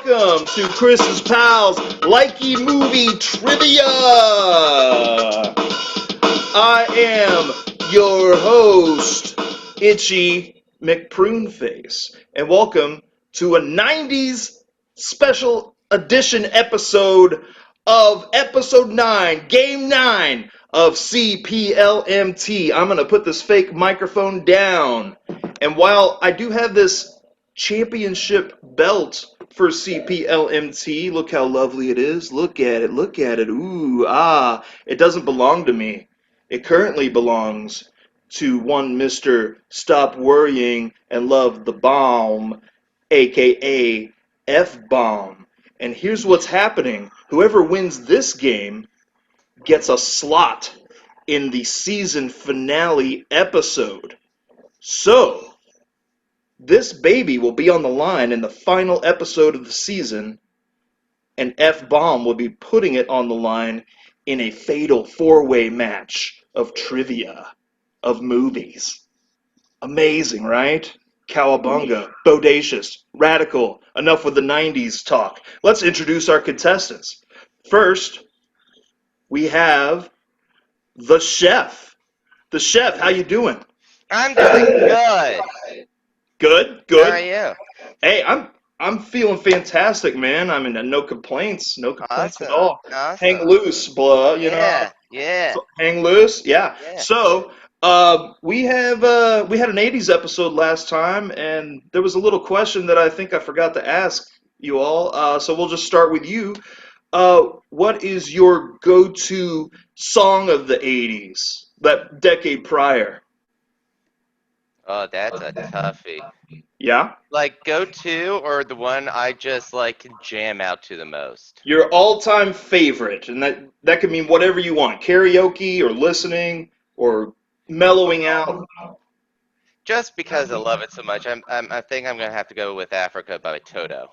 welcome to Chris's Pals Likey Movie Trivia. I am your host, Itchy McPruneface, and welcome to a 90s special edition episode of Episode 9, Game 9 of CPLMT. I'm going to put this fake microphone down. And while I do have this championship belt for CPLMT, look how lovely it is. Look at it, look at it. Ooh, ah, it doesn't belong to me. It currently belongs to one Mr. Stop Worrying and Love the Bomb, aka F-Bomb. And here's what's happening. Whoever wins this game gets a slot in the season finale episode. So, this baby will be on the line in the final episode of the season, and F-Bomb will be putting it on the line in a fatal four-way match of trivia, of movies. Amazing, right? Cowabunga, bodacious, radical. Enough with the 90s talk. Let's introduce our contestants. First, we have the chef. The chef, how you doing? I'm doing good. Good, good. How are you? Hey, I'm feeling fantastic, man. I mean, no complaints Awesome. at all. Awesome. Hang loose, blah, you know. Yeah. So, hang loose, yeah. Yeah. So, we had an 80s episode last time, and there was a little question that I think I forgot to ask you all. So we'll just start with you. What is your go-to song of the 80s, that decade prior? Oh, that's a toughie. Yeah? Like, go to or the one I just like can jam out to the most? Your all-time favorite, and that could mean whatever you want. Karaoke or listening or mellowing out. Just because I love it so much, I think I'm gonna have to go with Africa by Toto.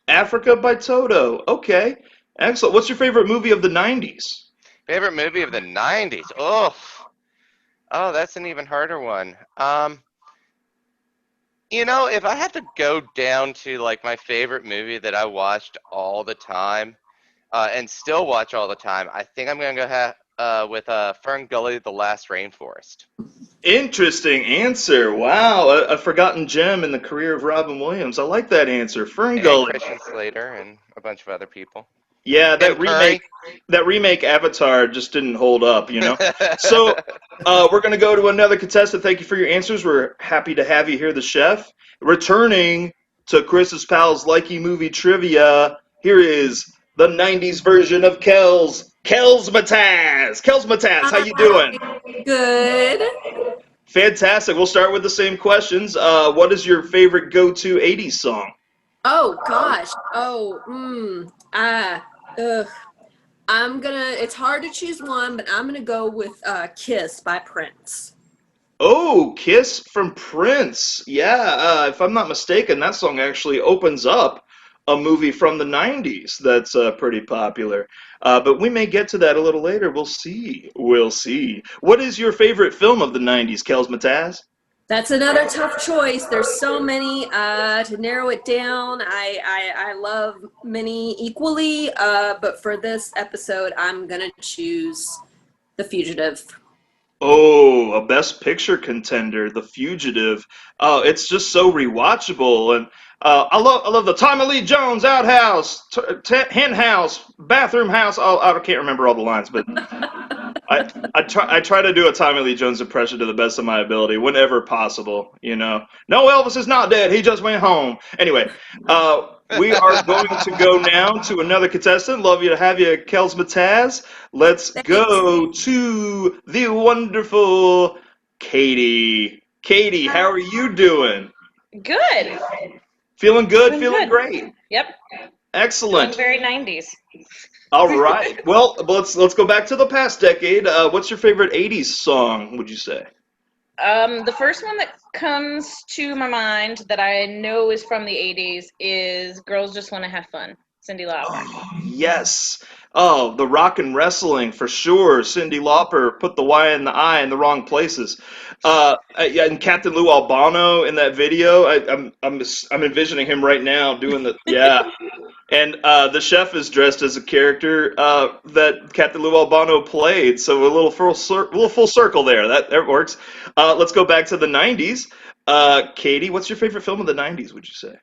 Africa by Toto. Okay. Excellent. What's your favorite movie of the 90s? Favorite movie of the 90s? Oh, that's an even harder one. If I had to go down to like my favorite movie that I watched all the time, and still watch all the time, I think I'm gonna go with Fern Gully, The Last Rainforest. Interesting answer. Wow, a forgotten gem in the career of Robin Williams. I like that answer. Fern And Gully. Christian Slater and a bunch of other people. Yeah, Tim Curry. that remake Avatar just didn't hold up, you know. So we're gonna go to another contestant. Thank you for your answers. We're happy to have you here, the chef. Returning to Chris's Pals Likey Movie Trivia. Here is the 90s version of Kels Mataz, how you doing? Good. Fantastic. We'll start with the same questions. What is your favorite go-to 80s song? Oh gosh. It's hard to choose one, but I'm gonna go with Kiss by Prince. Oh, Kiss from Prince. Yeah, if I'm not mistaken, that song actually opens up a movie from the 90s that's pretty popular. But we may get to that a little later. We'll see. We'll see. What is your favorite film of the 90s, Kels Mataz? That's another tough choice. There's so many to narrow it down. I love many equally, but for this episode, I'm gonna choose The Fugitive. Oh, a Best Picture contender, The Fugitive. Oh, it's just so rewatchable, and I love the Tommy Lee Jones outhouse, hen house, bathroom house. Oh, I can't remember all the lines, but I try to do a Tommy Lee Jones impression to the best of my ability whenever possible. You know, no, Elvis is not dead. He just went home. Anyway, we are going to go now to another contestant. Love you to have you, Kels Mataz. Let's go to the wonderful Katie. Katie, how are you doing? Good. Feeling good? Doing Feeling good. great? Yep. Excellent. Very 90s. All right. Well, let's go back to the past decade. What's your favorite 80s song, would you say? The first one that comes to my mind that I know is from the 80s is Girls Just Want to Have Fun. Cyndi Lauper. Oh, yes. Oh, the rock and wrestling for sure. Cyndi Lauper put the Y and the I in the wrong places. Yeah, and Captain Lou Albano in that video. I'm envisioning him right now doing the yeah. And the chef is dressed as a character that Captain Lou Albano played. So a little full circle there. That works. Let's go back to the '90s. Katie, what's your favorite film of the '90s? Would you say?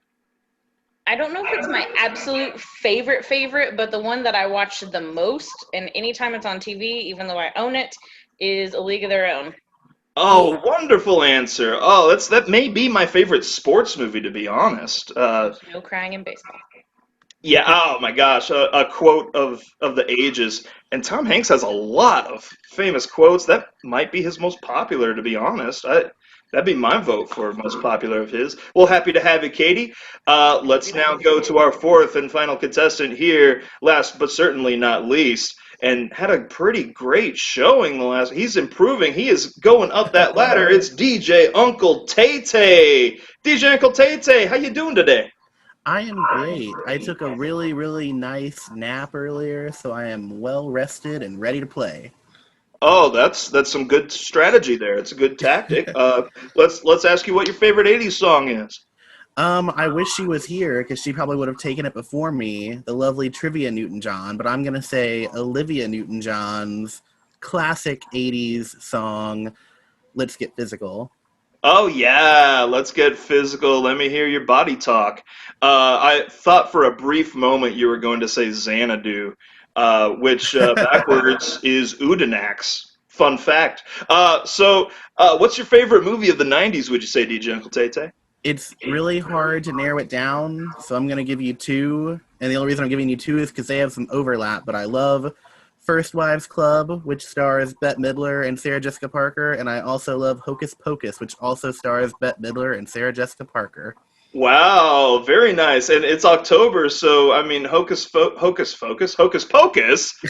I don't know if it's my absolute favorite, but the one that I watched the most, and anytime it's on TV, even though I own it, is A League of Their Own. Oh, wonderful answer. Oh, that may be my favorite sports movie, to be honest. No crying in baseball. Yeah, oh my gosh, a quote of the ages. And Tom Hanks has a lot of famous quotes. That might be his most popular, to be honest. That'd be my vote for most popular of his. Well, happy to have you, Katie. Let's now go to our fourth and final contestant here, last but certainly not least, and had a pretty great showing the last. He's improving. He is going up that ladder. It's DJ Uncle Tay-Tay. DJ Uncle Tay-Tay, how you doing today? I am great. I took a really, really nice nap earlier, so I am well rested and ready to play. Oh, that's some good strategy there. It's a good tactic. Let's ask you what your favorite '80s song is. I wish she was here because she probably would have taken it before me, the lovely Trivia Newton-John, but I'm going to say Olivia Newton-John's classic 80s song, Let's Get Physical. Oh yeah, let's get physical. Let me hear your body talk. I thought for a brief moment you were going to say Xanadu, which backwards is Udinax. Fun fact. What's your favorite movie of the '90s? Would you say, DJ Uncle Tay-Tay? It's really hard to narrow it down, so I'm going to give you two, and the only reason I'm giving you two is because they have some overlap, but I love First Wives Club, which stars Bette Midler and Sarah Jessica Parker, and I also love Hocus Pocus, which also stars Bette Midler and Sarah Jessica Parker. Wow, very nice. And it's October, so I mean, Hocus Pocus,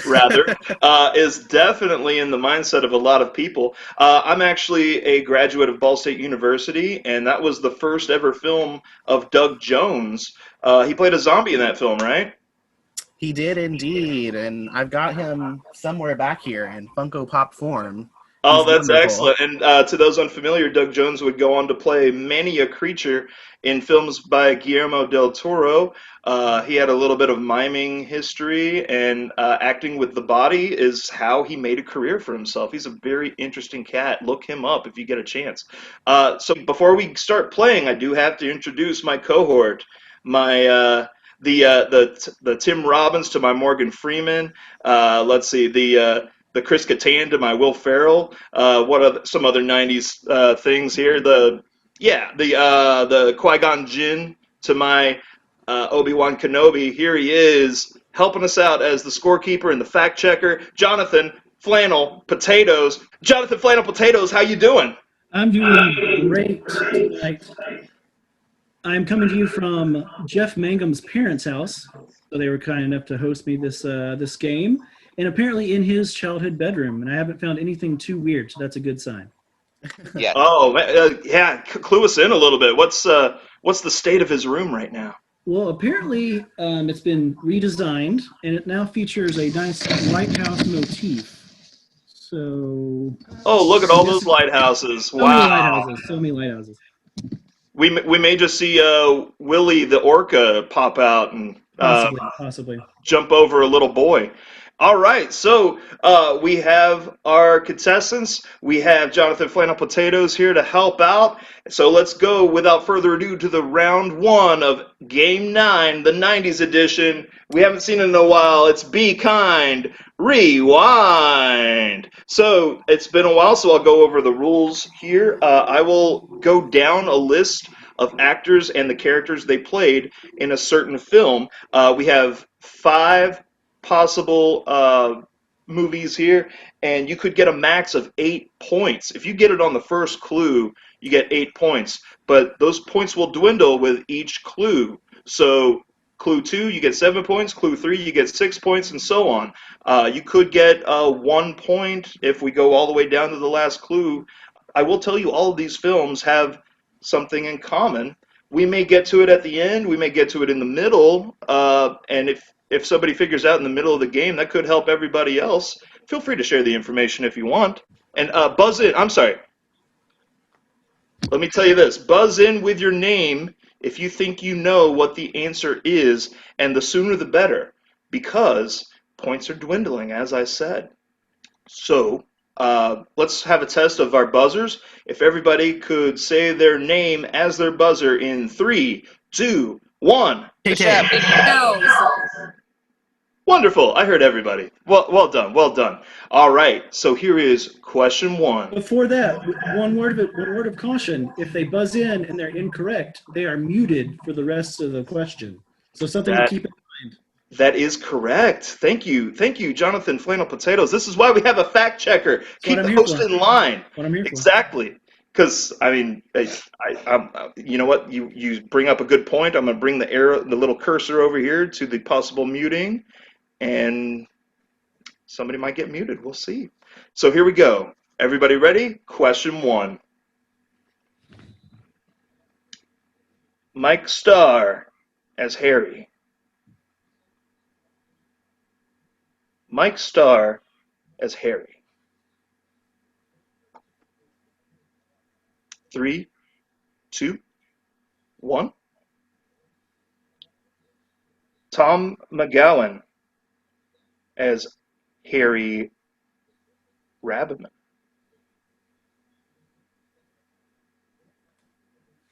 rather, is definitely in the mindset of a lot of people. I'm actually a graduate of Ball State University, and that was the first ever film of Doug Jones. He played a zombie in that film, right? He did indeed, and I've got him somewhere back here in Funko Pop form. Oh, He's that's wonderful. excellent. And to those unfamiliar, Doug Jones would go on to play many a creature in films by Guillermo del Toro. He had a little bit of miming history, and acting with the body is how he made a career for himself. He's a very interesting cat. Look him up if you get a chance. So before we start playing, I do have to introduce my cohort, my the Tim Robbins to my Morgan Freeman. Let's see, the Chris Kattan to my Will Ferrell. What are some other '90s things here? The Qui-Gon Jinn to my Obi-Wan Kenobi. Here he is, helping us out as the scorekeeper and the fact checker, Jonathan Flannel Potatoes. Jonathan Flannel Potatoes, how you doing? I'm doing great tonight. I'm coming to you from Jeff Mangum's parents' house. So they were kind enough to host me this game, and apparently in his childhood bedroom. And I haven't found anything too weird, so that's a good sign. Yeah. Oh, yeah. Clue us in a little bit. What's the state of his room right now? Well, apparently it's been redesigned, and it now features a nice lighthouse motif. So. Oh, look at all those lighthouses! Wow. So many lighthouses. We may just see Willie the orca pop out and Possibly. jump over a little boy. All right, so we have our contestants. We have Jonathan Flannel Potatoes here to help out. So let's go, without further ado, to the round one of Game 9, the 90s edition. We haven't seen it in a while. It's Be Kind, Rewind. So it's been a while, so I'll go over the rules here. I will go down a list of actors and the characters they played in a certain film. We have 5 possible movies here, and you could get a max of 8 points. If you get it on the first clue, you get 8 points, but those points will dwindle with each clue. So clue 2, you get 7 points. Clue 3, you get 6 points, and so on. You could get 1 point if we go all the way down to the last clue. I will tell you all of these films have something in common, we may get to it at the end. We may get to it in the middle. And if somebody figures out in the middle of the game, that could help everybody else. Feel free to share the information if you want. And buzz in. I'm sorry. Let me tell you this. Buzz in with your name if you think you know what the answer is, and the sooner the better, because points are dwindling, as I said. So let's have a test of our buzzers. If everybody could say their name as their buzzer in 3, 2, 1. Tay-Tay. Hells. Wonderful. I heard everybody. Well done. Well done. All right. So here is question 1. Before that, one word of caution. If they buzz in and they're incorrect, they are muted for the rest of the question. So something to keep in mind. That is correct. Thank you, Jonathan Flannel Potatoes. This is why we have a fact checker. Keep the host in line. What I'm here for. Exactly. Because I mean, you know what? You bring up a good point. I'm gonna bring the little cursor over here to the possible muting, and somebody might get muted. We'll see. So here we go. Everybody ready? Question 1. Mike Starr as Harry. Mike Starr as Harry. 3, 2, 1. Tom McGowan as Harry Rabeman.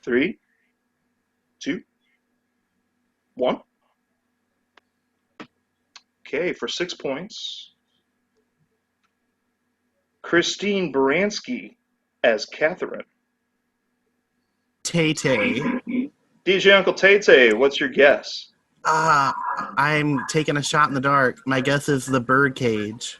3, 2, 1. Okay, for 6 points. Christine Baranski as Catherine. Tay-Tay. DJ Uncle Tay-Tay, what's your guess? I'm taking a shot in the dark. My guess is the birdcage.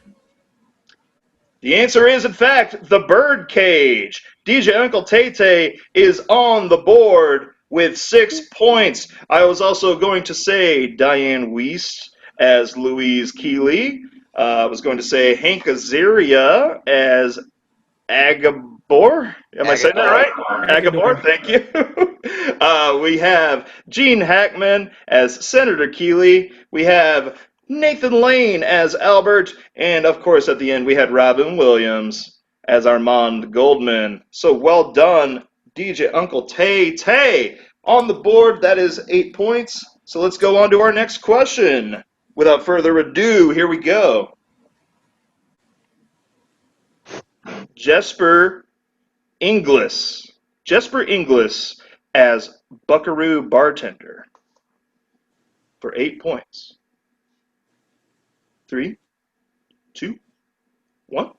The answer is, in fact, the Birdcage. DJ Uncle Tay-Tay is on the board with 6 points. I was also going to say Diane Wiest as Louise Keeley. I was going to say Hank Azaria as Agabor. Am I saying that right? Agabor, thank you. We have Gene Hackman as Senator Keeley. We have Nathan Lane as Albert. And, of course, at the end, we had Robin Williams as Armand Goldman. So well done, DJ Uncle Tay-Tay. On the board, that is 8 points. So let's go on to our next question. Without further ado, here we go. Jesper Inglis. Jesper Inglis as Buckaroo Bartender for 8 points. 3, 2, 1.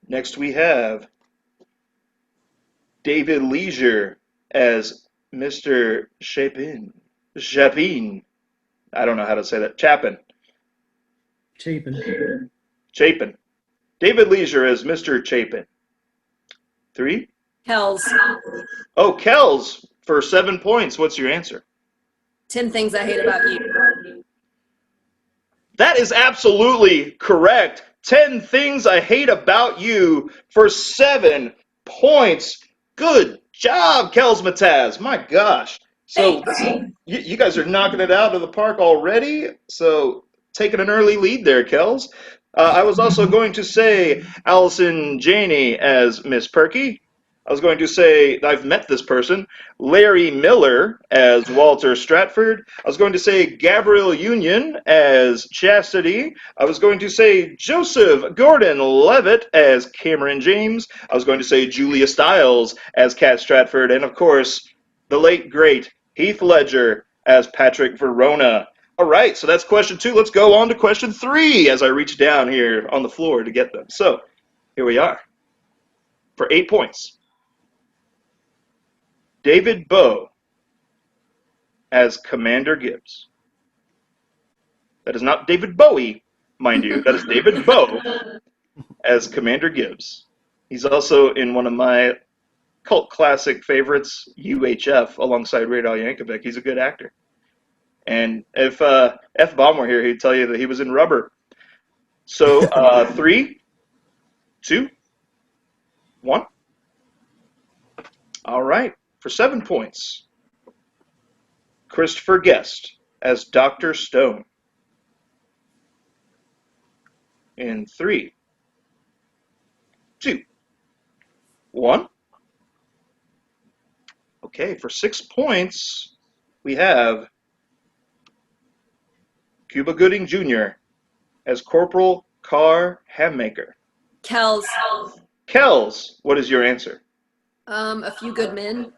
Next we have David Leisure as Mr. Chapin. I don't know how to say that. Chapin. David Leisure as Mr. Chapin. 3. Hells. Oh, Kells for 7 points. What's your answer? 10 things I hate about you. That is absolutely correct. 10 things I hate about you for 7 points. Good job, Kells Mataz. My gosh. So you guys are knocking it out of the park already. So taking an early lead there, Kells. I was also going to say Allison Janney as Miss Perky. I was going to say, I've met this person, Larry Miller as Walter Stratford. I was going to say Gabrielle Union as Chastity. I was going to say Joseph Gordon-Levitt as Cameron James. I was going to say Julia Stiles as Kat Stratford. And, of course, the late, great Heath Ledger as Patrick Verona. All right, so that's question 2. Let's go on to question 3 as I reach down here on the floor to get them. So here we are for 8 points. David Bowe as Commander Gibbs. That is not David Bowie, mind you. That is David Bowe as Commander Gibbs. He's also in one of my cult classic favorites, UHF, alongside Weird Al Yankovic. He's a good actor. And if F. Baum were here, he'd tell you that he was in Rubber. So 3, 2, 1. All right. For 7 points, Christopher Guest as Dr. Stone. In 3, 2, 1. Okay, for 6 points, we have Cuba Gooding Jr. as Corporal Carr Hammaker. Kells. Kells, what is your answer? A Few Good Men.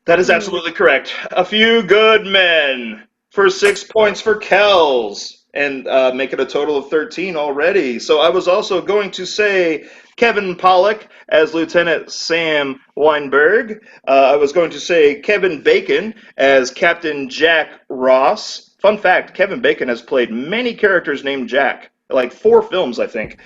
That is absolutely correct. A Few Good Men for 6 points for Kells, and make it a total of 13 already. So I was also going to say Kevin Pollak as Lieutenant Sam Weinberg. I was going to say Kevin Bacon as Captain Jack Ross. Fun fact, Kevin Bacon has played many characters named Jack, like 4 films, I think.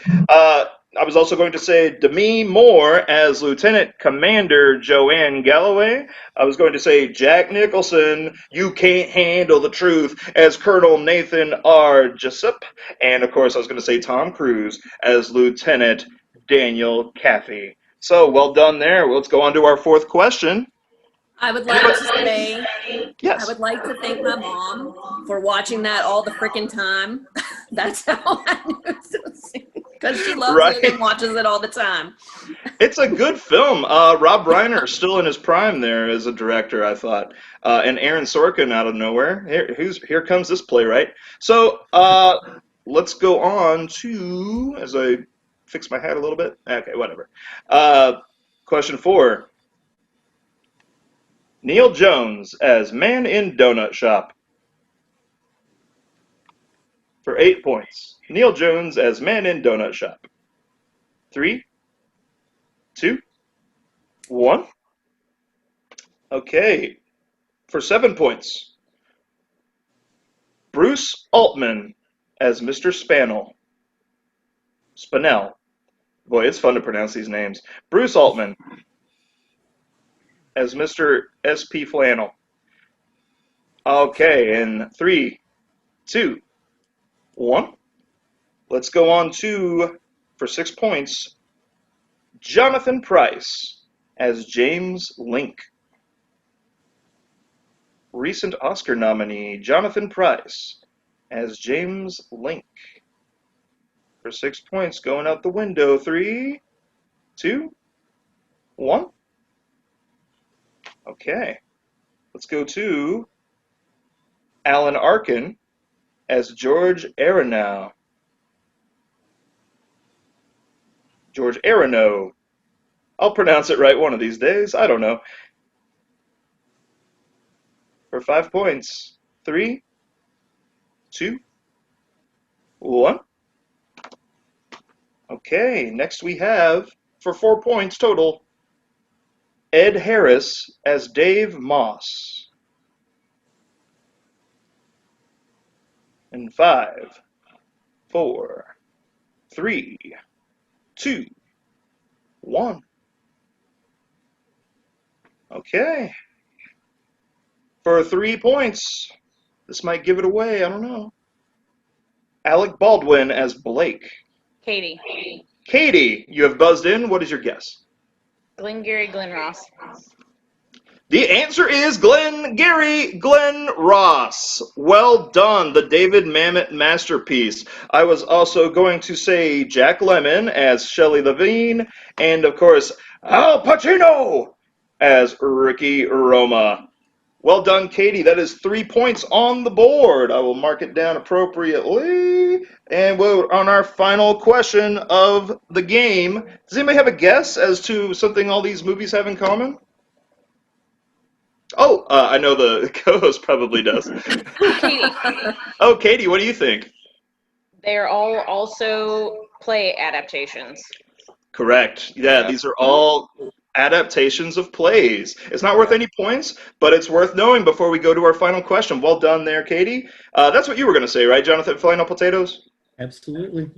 I was also going to say Demi Moore as Lieutenant Commander Joanne Galloway. I was going to say Jack Nicholson, You Can't Handle the Truth, as Colonel Nathan R. Jessup. And, of course, I was going to say Tom Cruise as Lieutenant Daniel Caffey. So, well done there. Let's go on to our 4th question. I would like to say, Yes. I would like to thank my mom for watching that all the freaking time. That's how I knew it was. Because she loves it and watches it all the time. It's a good film. Rob Reiner is still in his prime there as a director, I thought. And Aaron Sorkin out of nowhere. Here comes this playwright. So let's go on to, as I fix my hat a little bit. Okay, whatever. Question 4. Neil Jones as Man in Donut Shop. For 8 points. Neil Jones as Man in Donut Shop. 3, 2, 1. Okay. For 7 points. Bruce Altman as Mr. Spinell. Boy, it's fun to pronounce these names. Bruce Altman as Mr. S.P. Flannel. Okay, in 3, 2, 1. Let's go on to, for 6 points, Jonathan Pryce as James Link. Recent Oscar nominee Jonathan Pryce as James Link. For 6 points, going out the window. 3, 2, 1. Okay. Let's go to Alan Arkin as George Aronow. George Aronow. I'll pronounce it right one of these days. I don't know. For 5 points. 3, 2, 1. Okay, next we have, for 4 points total, Ed Harris as Dave Moss. In 5, 4, 3, 2, 1. Okay. For 3 points, this might give it away, I don't know. Alec Baldwin as Blake. Katie. Katie, you have buzzed in. What is your guess? Glengarry Glen Ross. The answer is Glengarry Glen Ross. Well done, the David Mamet masterpiece. I was also going to say Jack Lemmon as Shelley Levine, and of course, Al Pacino as Ricky Roma. Well done, Katie. That is 3 points on the board. I will mark it down appropriately. And we're on our final question of the game. Does anybody have a guess as to something all these movies have in common? Oh, I know the co-host probably does. Katie. Oh, Katie, what do you think? They're all also play adaptations. Correct. Yeah, these are all adaptations of plays. It's not worth any points, but it's worth knowing before we go to our final question. Well done there, Katie. That's what you were going to say, right, Jonathan? Final potatoes? Absolutely.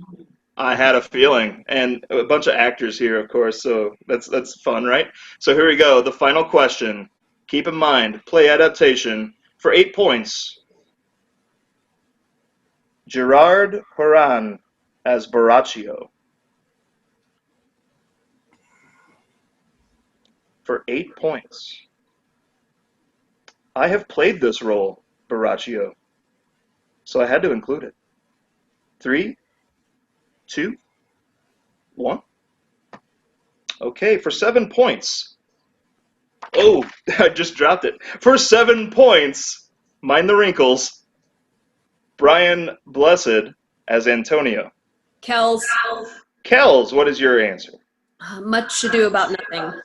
I had a feeling, and a bunch of actors here, of course, so that's fun, right? So here we go, the final question. Keep in mind, play adaptation for 8 points. Gerard Horan as Borachio. for 8 points. I have played this role, Borachio, so I had to include it. 3, 2, 1. Okay, for 7 points. Oh, I just dropped it. For 7 points, mind the wrinkles, Brian Blessed as Antonio. Kells, Kells, what is your answer? Much Ado About Nothing.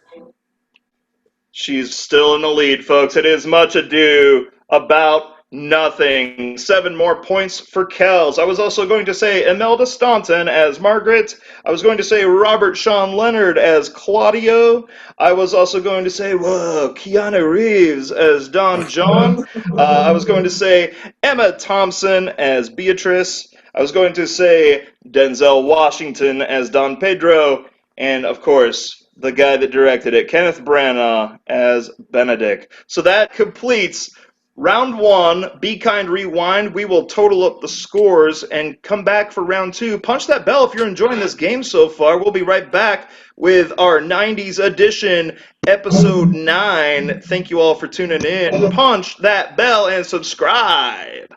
She's still in the lead, folks. It is Much Ado About Nothing. 7 more points for Kells. I was also going to say Imelda Staunton as Margaret. I was going to say Robert Sean Leonard as Claudio. I was also going to say, Keanu Reeves as Don John. I was going to say Emma Thompson as Beatrice. I was going to say Denzel Washington as Don Pedro. And, of course, the guy that directed it, Kenneth Branagh as Benedict. So that completes round 1, Be Kind Rewind. We will total up the scores and come back for round 2. Punch that bell if you're enjoying this game so far. We'll be right back with our 90s edition, episode 9. Thank you all for tuning in. Punch that bell and subscribe.